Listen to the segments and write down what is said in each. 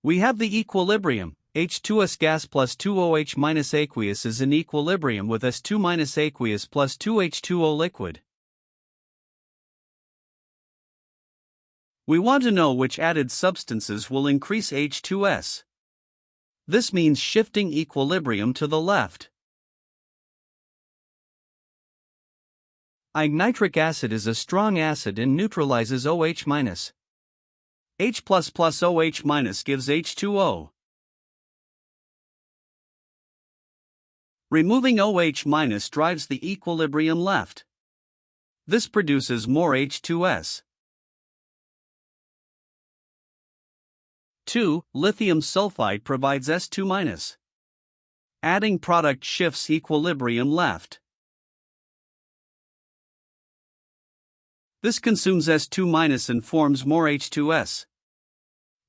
We have the equilibrium. H2S gas plus 2OH minus aqueous is in equilibrium with S2 minus aqueous plus 2H2O liquid. We want to know which added substances will increase H2S. This means shifting equilibrium to the left. Nitric acid is a strong acid and neutralizes OH-. H++ OH- gives H2O. Removing OH- drives the equilibrium left. This produces more H2S. 2. Lithium sulfide provides S2-. Adding product shifts equilibrium left. This consumes S2- and forms more H2S.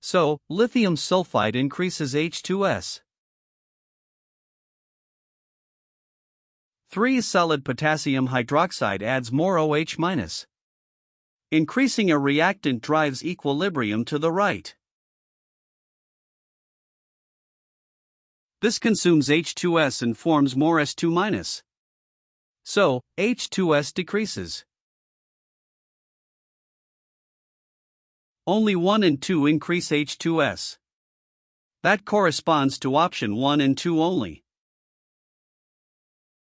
So, lithium sulfide increases H2S. 3. Solid potassium hydroxide adds more OH-. Increasing a reactant drives equilibrium to the right. This consumes H2S and forms more S2-. So, H2S decreases. Only 1 and 2 increase H2S. That corresponds to option 1 and 2 only.